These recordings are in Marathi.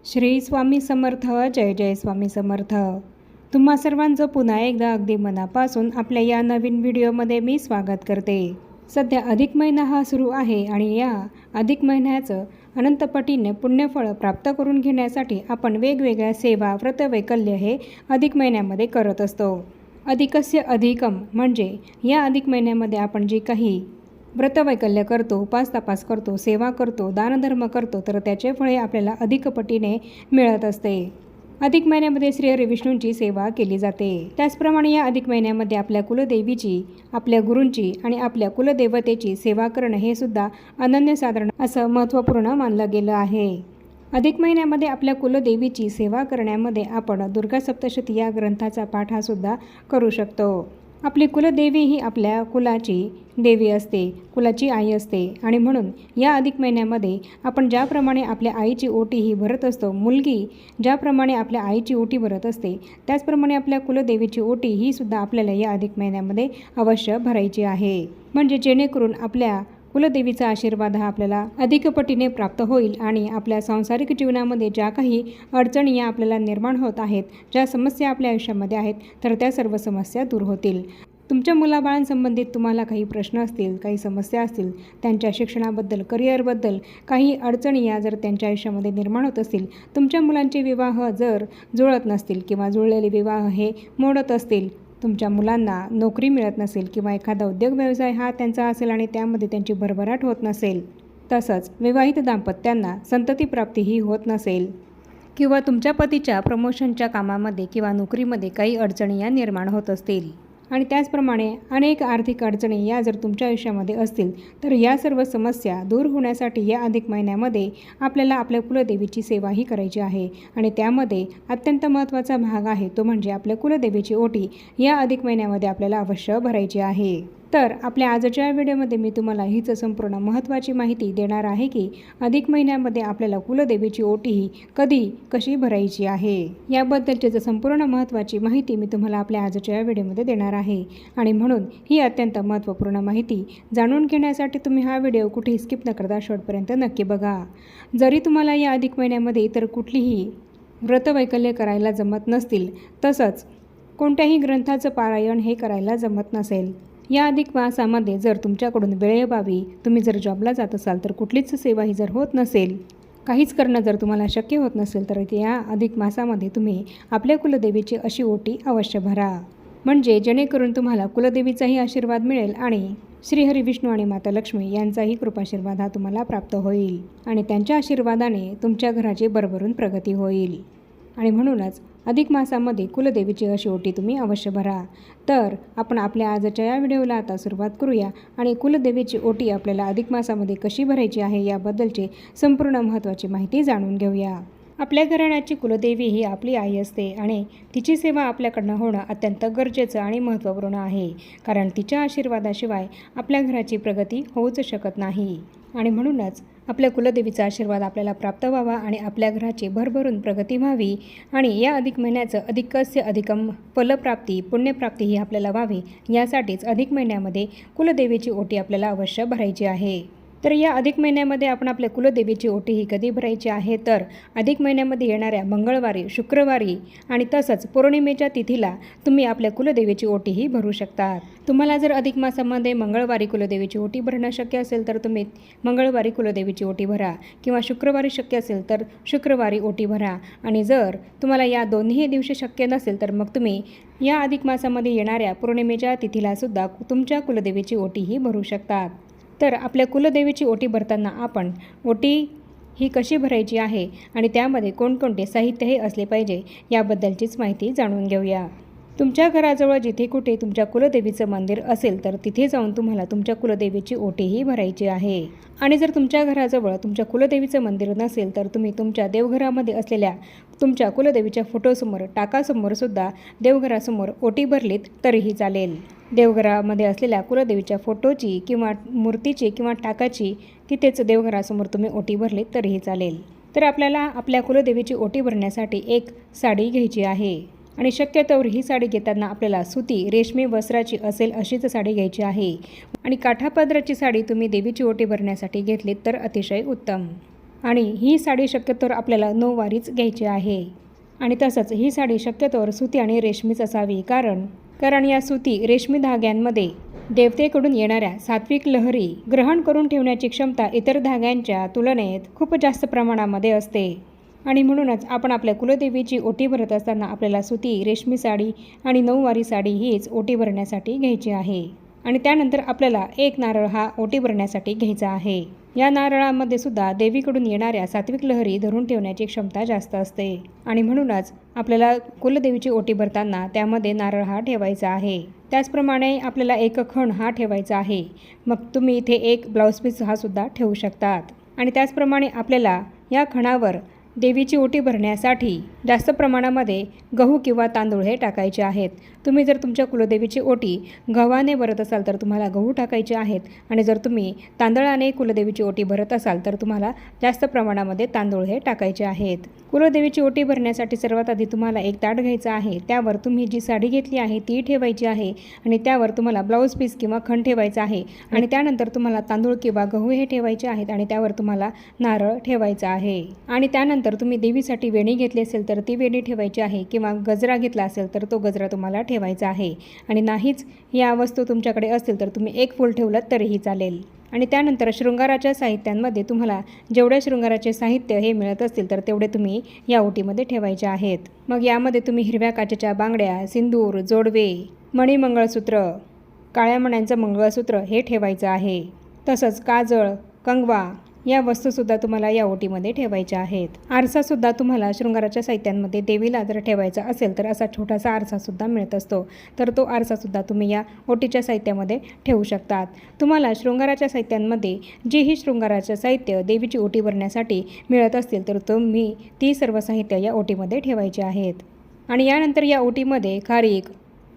श्री स्वामी समर्थ. जय जय स्वामी समर्थ. तुम्हा सर्वांचं पुन्हा एकदा अगदी मनापासून आपल्या या नवीन व्हिडिओमध्ये मी स्वागत करते. सध्या अधिक महिना हा सुरू आहे आणि या अधिक महिन्याचं अनंत पटीने पुण्यफळ प्राप्त करून घेण्यासाठी आपण वेगवेगळ्या सेवा व्रतवैकल्य हे अधिक महिन्यामध्ये करत असतो. अधिकस्य अधिकम म्हणजे या अधिक महिन्यामध्ये आपण जे काही व्रतवैकल्य करतो, उपास तपास करतो, सेवा करतो, दानधर्म करतो, तर त्याचे फळे आपल्याला अधिक पटीने मिळत असते. अधिक महिन्यामध्ये श्रीहरी विष्णूंची सेवा केली जाते. त्याचप्रमाणे या अधिक महिन्यामध्ये आपल्या कुलदेवीची, आपल्या गुरूंची आणि आपल्या कुलदेवतेची सेवा करणं हे सुद्धा अनन्यसाधारण असं महत्त्वपूर्ण मानलं गेलं आहे. अधिक महिन्यामध्ये आपल्या कुलदेवीची सेवा करण्यामध्ये आपण दुर्गा सप्तशती या ग्रंथाचा पाठ हा सुद्धा करू शकतो. आपली कुलदेवी ही आपल्या कुलाची देवी असते, कुलाची आई असते आणि म्हणून या अधिक महिन्यामध्ये आपण ज्याप्रमाणे आपल्या आईची ओटी ही भरत असतो, मुलगी ज्याप्रमाणे आपल्या आईची ओटी भरत असते, त्याचप्रमाणे आपल्या कुलदेवीची ओटी ही सुद्धा आपल्याला या अधिक महिन्यामध्ये अवश्य भरायची आहे. म्हणजे जेणेकरून आपल्या कुलदेवीचा आशीर्वाद हा आपल्याला अधिक पटीने प्राप्त होईल आणि आपल्या सांसारिक जीवनामध्ये ज्या काही अडचणी या आपल्याला निर्माण होत आहेत, ज्या समस्या आपल्या आयुष्यामध्ये आहेत, तर त्या सर्व समस्या दूर होतील. तुमच्या मुलाबाळांसंबंधित तुम्हाला काही प्रश्न असतील, काही समस्या असतील, त्यांच्या शिक्षणाबद्दल, करिअरबद्दल काही अडचणी या जर त्यांच्या आयुष्यामध्ये निर्माण होत असतील, तुमच्या मुलांचे विवाह जर जुळत नसतील किंवा जुळलेले विवाह हे मोडत असतील, तुमच्या मुलांना नोकरी मिळत नसेल किंवा एखादा उद्योग व्यवसाय हा त्यांचा असेल आणि त्यामध्ये त्यांची भरभराट होत नसेल, तसंच विवाहित दाम्पत्यांना संततीप्राप्तीही होत नसेल किंवा तुमच्या पतीच्या प्रमोशनच्या कामामध्ये किंवा नोकरीमध्ये काही अडचणी या निर्माण होत असतील आणि त्याचप्रमाणे अनेक आर्थिक अडचणी या जर तुमच्या आयुष्यामध्ये असतील, तर या सर्व समस्या दूर होण्यासाठी या अधिक महिन्यामध्ये आपल्याला आपल्या कुलदेवीची सेवाही करायची आहे आणि त्यामध्ये अत्यंत महत्त्वाचा भाग आहे तो म्हणजे आपल्या कुलदेवीची ओटी या अधिक महिन्यामध्ये आपल्याला अवश्य भरायची आहे. तर आपल्या आजच्या व्हिडिओमध्ये मी तुम्हाला हीच संपूर्ण महत्त्वाची माहिती देणार आहे की अधिक महिन्यामध्ये आपल्याला कुलदेवीची ओटी ही कधी कशी भरायची आहे, याबद्दलची संपूर्ण महत्त्वाची माहिती मी तुम्हाला आपल्या आजच्या व्हिडिओमध्ये देणार आहे. आणि म्हणून ही अत्यंत महत्त्वपूर्ण माहिती जाणून घेण्यासाठी तुम्ही हा व्हिडिओ कुठेही स्किप न करता शेवटपर्यंत नक्की बघा. जरी तुम्हाला या अधिक महिन्यामध्ये इतर कुठलीही व्रतवैकल्य करायला जमत नसतील, तसंच कोणत्याही ग्रंथाचं पारायण हे करायला जमत नसेल, या अधिक मासामध्ये जर तुमच्याकडून वेळेअभावी तुम्ही जर जॉबला जात असाल, तर कुठलीच सेवा ही जर होत नसेल, काहीच करणं जर तुम्हाला शक्य होत नसेल, तर या अधिक मासामध्ये तुम्ही आपल्या कुलदेवीची अशी ओटी अवश्य भरा. म्हणजे जेणेकरून तुम्हाला कुलदेवीचाही आशीर्वाद मिळेल आणि श्रीहरी विष्णू आणि माता लक्ष्मी यांचाही कृपाशीर्वाद हा तुम्हाला प्राप्त होईल आणि त्यांच्या आशीर्वादाने तुमच्या घराची भरभरून प्रगती होईल. आणि म्हणूनच अधिक मासामध्ये कुलदेवीची अशी ओटी तुम्ही अवश्य भरा. तर आपण आपल्या आजच्या या व्हिडिओला आता सुरुवात करूया आणि कुलदेवीची ओटी आपल्याला अधिक मासामध्ये कशी भरायची आहे याबद्दलची संपूर्ण महत्त्वाची माहिती जाणून घेऊया. आपल्या घराण्याची कुलदेवी ही आपली आई असते आणि तिची सेवा आपल्याकडनं होणं अत्यंत गरजेचं आणि महत्त्वपूर्ण आहे, कारण तिच्या आशीर्वादाशिवाय आपल्या घराची प्रगती होऊच शकत नाही. आणि म्हणूनच आपल्या कुलदेवीचा आशीर्वाद आपल्याला प्राप्त व्हावा आणि आपल्या घराची भरभरून प्रगती व्हावी आणि या अधिक महिन्याचं अधिकस्य अधिकम फलप्राप्ती, पुण्यप्राप्ती ही आपल्याला व्हावी, यासाठीच अधिक महिन्यामध्ये कुलदेवीची ओटी आपल्याला अवश्य भरायची आहे. तर या अधिक महिन्यामध्ये आपण आपल्या कुलदेवीची ओटी ही कधी भरायची आहे, तर अधिक महिन्यामध्ये येणाऱ्या मंगळवारी, शुक्रवारी आणि तसंच पौर्णिमेच्या तिथीला तुम्ही आपल्या कुलदेवीची ओटी ही भरू शकता. तुम्हाला जर अधिक मासामध्ये मंगळवारी कुलदेवीची ओटी भरणं शक्य असेल, तर तुम्ही मंगळवारी कुलदेवीची ओटी भरा किंवा शुक्रवारी शक्य असेल तर शुक्रवारी ओटी भरा. आणि जर तुम्हाला या दोन्ही दिवशी शक्य नसेल, तर मग तुम्ही या अधिक मासामध्ये येणाऱ्या पौर्णिमेच्या तिथीला सुद्धा तुमच्या कुलदेवीची ओटी ही भरू शकतात. तर आपल्या कुलदेवीची ओटी भरताना आपण ओटी ही कशी भरायची आहे आणि त्यामध्ये कोणकोणते साहित्य हे असले पाहिजे याबद्दलचीच माहिती जाणून घेऊया. तुमच्या घराजवळ जिथे कुठे तुमच्या कुलदेवीचं मंदिर असेल, तर तिथे जाऊन तुम्हाला तुमच्या कुलदेवीची ओटी ही भरायची आहे. आणि जर तुमच्या घराजवळ तुमच्या कुलदेवीचं मंदिर नसेल, तर तुम्ही तुमच्या देवघरामध्ये असलेल्या तुमच्या कुलदेवीच्या फोटोसमोर, टाकासमोरसुद्धा देवघरासमोर ओटी भरलीत तरीही चालेल. देवघरामध्ये असलेल्या कुलदेवीच्या फोटोची किंवा मूर्तीची किंवा टाकाची तिथेच देवघरासमोर तुम्ही ओटी भरलीत तरीही चालेल. तर आपल्याला आपल्या कुलदेवीची ओटी भरण्यासाठी एक साडी घ्यायची आहे आणि शक्यतोवर ही साडी घेताना आपल्याला सुती रेशमी वस्त्राची असेल अशीच साडी घ्यायची आहे आणि काठापदराची साडी तुम्ही देवीची ओटी भरण्यासाठी घेतलीत तर अतिशय उत्तम. आणि ही साडी शक्यतोवर आपल्याला नऊवारीच घ्यायची आहे. आणि तसंच ही साडी शक्यतोवर सुती आणि रेशमीच असावी, कारण या सुती रेशमी धाग्यांमध्ये देवतेकडून येणाऱ्या सात्विक लहरी ग्रहण करून ठेवण्याची क्षमता इतर धाग्यांच्या तुलनेत खूप जास्त प्रमाणामध्ये असते. आणि म्हणूनच आपण आपल्या कुलदेवीची ओटी भरत असताना आपल्याला सुती रेशमी साडी आणि नऊवारी साडी हीच ओटी भरण्यासाठी घ्यायची आहे. आणि त्यानंतर आपल्याला एक नारळ हा ओटी भरण्यासाठी घ्यायचा आहे. या नारळामध्ये सुद्धा देवीकडून येणाऱ्या सात्विक लहरी धरून ठेवण्याची क्षमता जास्त असते. आणि म्हणूनच आपल्याला कुलदेवीची ओटी भरताना त्यामध्ये नारळ हा ठेवायचा आहे. त्याचप्रमाणे आपल्याला एक खण हा ठेवायचा आहे. मग तुम्ही इथे एक ब्लाऊज पीस हा सुद्धा ठेवू शकतात. आणि त्याचप्रमाणे आपल्याला या खणावर देवीची ओटी भरण्यासाठी जास्त प्रमाणामध्ये गहू किंवा तांदूळ हे टाकायचे आहेत. तुम्ही जर तुमच्या कुलदेवीची ओटी गव्हाने भरत असाल तर तुम्हाला गहू टाकायचे आहेत. आणि जर तुम्ही तांदळाने कुलदेवीची ओटी भरत असाल तर तुम्हाला जास्त प्रमाणामध्ये तांदूळ हे टाकायचे आहेत. कुलदेवीची ओटी भरण्यासाठी सर्वात आधी तुम्हाला एक ताट घ्यायचं आहे. त्यावर तुम्ही जी साडी घेतली आहे ती ठेवायची आहे. आणि त्यावर तुम्हाला ब्लाऊज पीस किंवा खण ठेवायचा आहे. आणि त्यानंतर तुम्हाला तांदूळ किंवा गहू हे ठेवायचे आहेत. आणि त्यावर तुम्हाला नारळ ठेवायचा आहे. आणि त्यानंतर तुम्ही देवीसाठी वेणी घेतली असेल तर ती वेणी ठेवायची आहे, किंवा गजरा घेतला असेल तर तो गजरा तुम्हाला ठेवायचा आहे. आणि नाहीच या वस्तू तुमच्याकडे असतील तर तुम्ही एक फूल ठेवलं तरीही चालेल. आणि त्यानंतर शृंगाराच्या साहित्यांमध्ये तुम्हाला जेवढे शृंगाराचे साहित्य हे मिळत असतील तर तेवढे तुम्ही या ओटीमध्ये ठेवायचे आहेत. मग यामध्ये तुम्ही हिरव्या काचेच्या बांगड्या, सिंदूर, जोडवे, मणी मंगळसूत्र, काळ्या मण्यांचं मंगळसूत्र हे ठेवायचं आहे. तसंच काजळ, कंगवा या वस्तूसुद्धा तुम्हाला या ओटीमध्ये ठेवायच्या आहेत. आरसासुद्धा तुम्हाला शृंगाराच्या साहित्यांमध्ये देवीला जर ठेवायचा असेल तर असा छोटासा आरसासुद्धा मिळत असतो. तर तो आरसासुद्धा तुम्ही या ओटीच्या साहित्यामध्ये ठेवू शकतात. तुम्हाला शृंगाराच्या साहित्यांमध्ये जेही शृंगाराचं साहित्य देवीची ओटी भरण्यासाठी मिळत असतील तर तुम्ही ती सर्व साहित्य या ओटीमध्ये ठेवायचे आहेत. आणि यानंतर या ओटीमध्ये खारीक,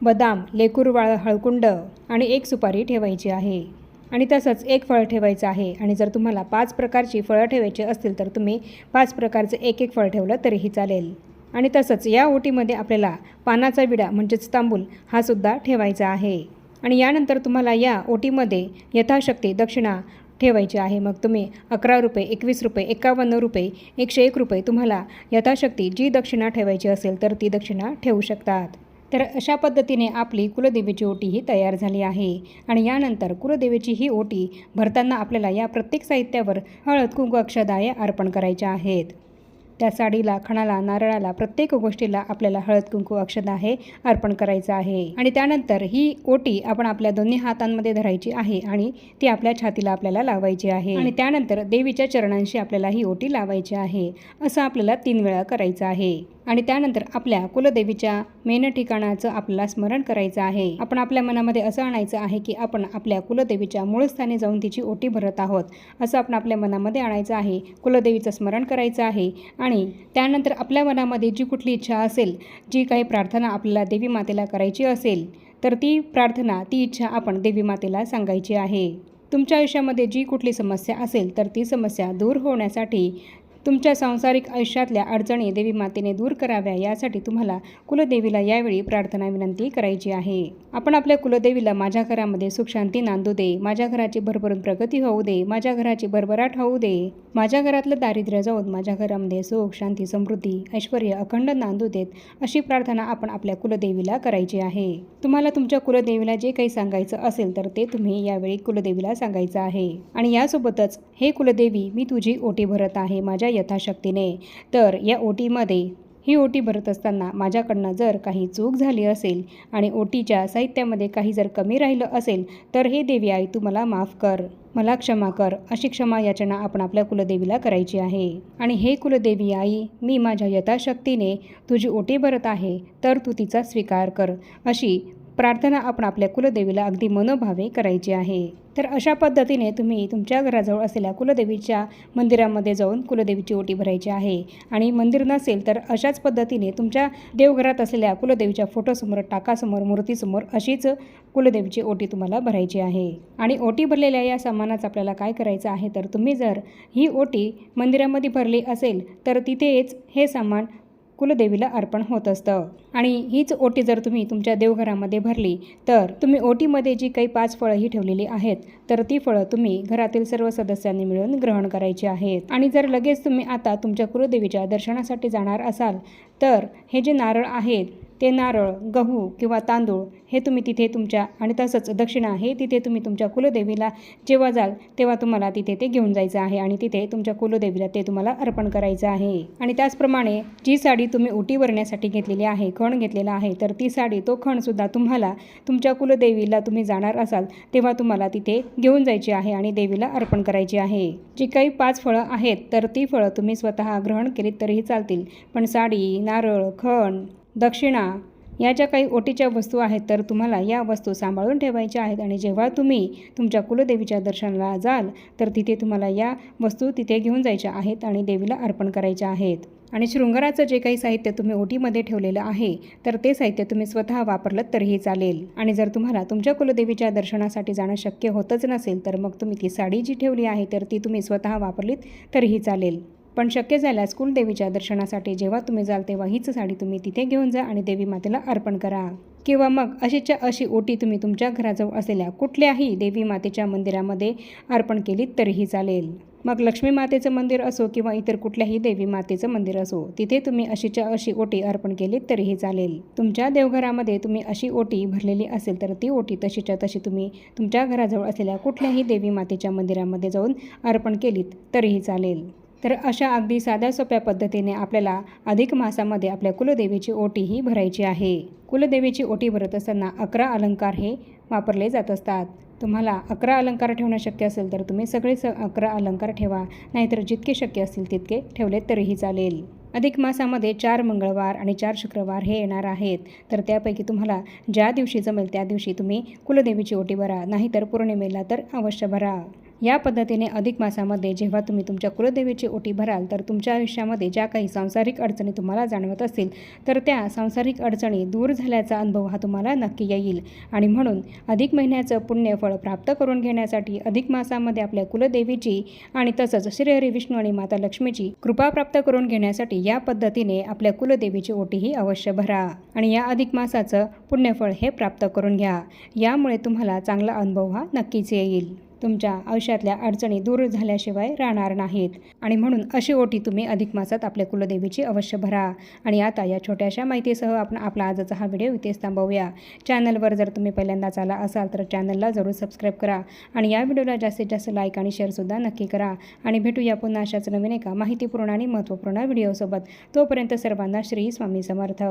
बदाम, लेकूरवाळ, हळकुंड आणि एक सुपारी ठेवायची आहे. आणि तसंच एक फळ ठेवायचं आहे. आणि जर तुम्हाला 5 प्रकारची फळं ठेवायची असतील तर तुम्ही 5 प्रकारचं एक फळ ठेवलं तरीही चालेल. आणि तसंच या ओटीमध्ये आपल्याला पानाचा विडा म्हणजेच तांबूल हा सुद्धा ठेवायचा आहे. आणि यानंतर तुम्हाला या ओटीमध्ये यथाशक्ती दक्षिणा ठेवायची आहे. मग तुम्ही 11 रुपये, 21 रुपये, 51 रुपये, 101 रुपये तुम्हाला यथाशक्ती जी दक्षिणा ठेवायची असेल तर ती दक्षिणा ठेवू शकतात. तर अशा पद्धतीने आपली कुलदेवीची ओटी ही तयार झाली आहे. आणि यानंतर कुलदेवीची ही ओटी भरताना आपल्याला या प्रत्येक साहित्यावर हळद, कुंकू, अक्षदा हे अर्पण करायच्या आहेत. त्या साडीला, खणाला, नारळाला, प्रत्येक गोष्टीला आपल्याला हळद, कुंकू, अक्षदा हे अर्पण करायचं आहे. आणि त्यानंतर ही ओटी आपण आपल्या दोन्ही हातांमध्ये धरायची आहे आणि ती आपल्या छातीला आपल्याला लावायची आहे. आणि त्यानंतर देवीच्या चरणांशी आपल्याला ही ओटी लावायची आहे. असं आपल्याला 3 वेळा करायचं आहे. आणि त्यानंतर आपल्या कुलदेवीच्या मेन ठिकाणाचं आपल्याला स्मरण करायचं आहे. आपण आपल्या मनामध्ये असं आणायचं आहे की आपण आपल्या कुलदेवीच्या मूळ स्थानी जाऊन तिची ओटी भरत आहोत, असं आपण आपल्या मनामध्ये आणायचं आहे. कुलदेवीचं स्मरण करायचं आहे. आणि त्यानंतर आपल्या मनामध्ये जी कुठली इच्छा असेल, जी काही प्रार्थना आपल्याला देवी मातेला करायची असेल तर ती प्रार्थना, ती इच्छा आपण देवी मातेला सांगायची आहे. तुमच्या आयुष्यामध्ये जी कुठली समस्या असेल तर ती समस्या दूर होण्यासाठी, तुमच्या सांसारिक आयुष्यातल्या अडचणी देवी मातेने दूर कराव्या यासाठी तुम्हाला कुलदेवीला यावेळी प्रार्थना विनंती करायची आहे. आपण आपल्या कुलदेवीला माझ्या घरामध्ये सुख शांती नांदू दे, माझ्या घराची भरभरून प्रगती होऊ दे, माझ्या घराची भरभराट होऊ दे, माझ्या घरातलं दारिद्र्य जाऊन माझ्या घरामध्ये सुख शांती समृद्धी ऐश्वर्य अखंड नांदू देत, अशी प्रार्थना आपण आपल्या कुलदेवीला करायची आहे. तुम्हाला तुमच्या कुलदेवीला जे काही सांगायचं असेल तर ते तुम्ही यावेळी कुलदेवीला सांगायचं आहे. आणि यासोबतच हे कुलदेवी, मी तुझी ओटी भरत आहे माझ्या यथाशक्तीने. तर या ओटीमध्ये ही ओटी भरत असताना माझ्याकडनं जर काही चूक झाली असेल आणि ओटीच्या साहित्यामध्ये काही जर कमी राहिलं असेल तर हे देवी आई तू मला माफ कर, मला क्षमा कर, अशी क्षमा याचना आपण आपल्या कुलदेवीला करायची आहे. आणि हे कुलदेवी आई, मी माझ्या यथाशक्तीने तुझी ओटी भरत आहे तर तू तिचा स्वीकार कर, अशी प्रार्थना आपण आपल्या कुलदेवीला अगदी मनोभावे करायची आहे. तर अशा पद्धतीने तुम्ही तुमच्या घराजवळ असलेल्या कुलदेवीच्या मंदिरामध्ये जाऊन कुलदेवीची ओटी भरायची आहे. आणि मंदिर नसेल तर अशाच पद्धतीने तुमच्या देवघरात असलेल्या कुलदेवीच्या फोटोसमोर, टाकासमोर, मूर्तीसमोर अशीच कुलदेवीची ओटी तुम्हाला भरायची आहे. आणि ओटी भरलेल्या या सामानाचं आपल्याला काय करायचं आहे तर तुम्ही जर ही ओटी मंदिरामध्ये भरली असेल तर तिथेच हे सामान कुलदेवीला अर्पण होत असतं। आणि हीच ओटी जर तुम्ही तुमच्या देवघरामध्ये भरली तर तुम्ही ओटीमध्ये जी काही 5 फळं ही ठेवलेली आहेत तर ती फळं तुम्ही घरातील सर्व सदस्यांनी मिळून ग्रहण करायची आहेत। आणि जर लगेच तुम्ही आता तुमच्या कुलदेवीच्या दर्शनासाठी जाणार असाल तर हे जे नारळ आहेत ते नारळ, गहू किंवा तांदूळ हे तुम्ही तिथे तुमच्या आणि तसंच दक्षिणा हे तिथे तुम्ही तुमच्या कुलदेवीला जेव्हा जाल तेव्हा तुम्हाला तिथे ते घेऊन जायचं आहे आणि तिथे तुमच्या कुलदेवीला ते तुम्हाला अर्पण करायचं आहे। आणि त्याचप्रमाणे जी साडी तुम्ही ओटी भरण्यासाठी घेतलेली आहे, खण घेतलेला आहे, तर ती साडी तो खणसुद्धा तुम्हाला तुमच्या कुलदेवीला तुम्ही जाणार असाल तेव्हा तुम्हाला तिथे घेऊन जायची आहे आणि देवीला अर्पण करायची आहे। जी काही 5 फळं आहेत तर ती फळं तुम्ही स्वतः ग्रहण केलीत तरीही चालतील, पण साडी, नारळ, खण, दक्षिणा या ज्या काही ओटीच्या वस्तू आहेत तर तुम्हाला या वस्तू सांभाळून ठेवायच्या आहेत। आणि जेव्हा तुम्ही तुमच्या कुलदेवीच्या दर्शनाला जाल तर तिथे तुम्हाला या वस्तू तिथे घेऊन जायच्या आहेत आणि देवीला अर्पण करायच्या आहेत। आणि शृंगाराचं जे काही साहित्य तुम्ही ओटीमध्ये ठेवलेलं आहे तर ते साहित्य तुम्ही स्वतः वापरलं तरीही चालेल। आणि जर तुम्हाला तुमच्या कुलदेवीच्या दर्शनासाठी जाणं शक्य होतच नसेल तर मग तुम्ही ती साडी जी ठेवली आहे तर ती तुम्ही स्वतः वापरलीत तरीही चालेल। पण शक्य झाल्यास कुलदेवीच्या दर्शनासाठी जेव्हा तुम्ही जाल तेव्हा हीच साडी तुम्ही तिथे घेऊन जा आणि देवी मातेला अर्पण करा। किंवा मग अशीच्या अशी ओटी तुम्ही तुमच्या घराजवळ असलेल्या कुठल्याही देवी मातेच्या मंदिरामध्ये अर्पण केलीत तरीही चालेल। मग लक्ष्मी मातेचं मंदिर असो किंवा इतर कुठल्याही देवी मातेचं मंदिर असो तिथे तुम्ही अशीच्या अशी ओटी अर्पण केलीत तरीही चालेल। तुमच्या देवघरामध्ये तुम्ही अशी ओटी भरलेली असेल तर ती ओटी तशीच्या तशी तुम्ही तुमच्या घराजवळ असलेल्या कुठल्याही देवी मातेच्या मंदिरामध्ये जाऊन अर्पण केलीत तरीही चालेल। तर अशा अगदी साध्या सोप्या पद्धतीने आपल्याला अधिक मासामध्ये आपल्या कुलदेवीची ओटी ही भरायची आहे। कुलदेवीची ओटी भरत असताना 11 अलंकार हे वापरले जात असतात। तुम्हाला 11 अलंकार ठेवणं शक्य असेल तर तुम्ही सगळे 11 अलंकार ठेवा, नाहीतर जितके शक्य असतील तितके ठेवले तरीही चालेल। अधिक मासामध्ये 4 मंगळवार आणि 4 शुक्रवार हे येणार आहेत, तर त्यापैकी तुम्हाला ज्या दिवशी जमेल त्या दिवशी तुम्ही कुलदेवीची ओटी भरा, नाहीतर पौर्णिमेला तर अवश्य भरा। या पद्धतीने अधिक मासामध्ये जेव्हा तुम्ही तुमच्या कुलदेवीची ओटी भराल तर तुमच्या आयुष्यामध्ये ज्या काही सांसारिक अडचणी तुम्हाला जाणवत असतील तर त्या सांसारिक अडचणी दूर झाल्याचा अनुभव हा तुम्हाला नक्की येईल। आणि म्हणून अधिक महिन्याचं पुण्यफळ प्राप्त करून घेण्यासाठी अधिक मासामध्ये आपल्या कुलदेवीची आणि तसंच श्रीहरी विष्णू आणि माता लक्ष्मीची कृपा प्राप्त करून घेण्यासाठी या पद्धतीने आपल्या कुलदेवीची ओटी ही अवश्य भरा आणि या अधिक मासाचं पुण्यफळ हे प्राप्त करून घ्या। यामुळे तुम्हाला चांगला अनुभव हा नक्कीच येईल। तुमच्या आयुष्यातल्या अडचणी दूर झाल्याशिवाय राहणार नाहीत। आणि म्हणून अशी ओटी तुम्ही अधिक मासात आपल्या कुलदेवीची अवश्य भरा। आणि आता या छोट्याशा माहितीसह आपण आपला आजचा हा व्हिडिओ इथेच थांबवूया। चॅनलवर जर तुम्ही पहिल्यांदाच आला असाल तर चॅनलला जरूर सबस्क्राईब करा आणि या व्हिडिओला जास्तीत जास्त लाईक आणि शेअरसुद्धा नक्की करा। आणि भेटूया पुन्हा अशाच नवीन एका माहितीपूर्ण आणि महत्त्वपूर्ण व्हिडिओसोबत। तोपर्यंत सर्वांना श्री स्वामी समर्थ।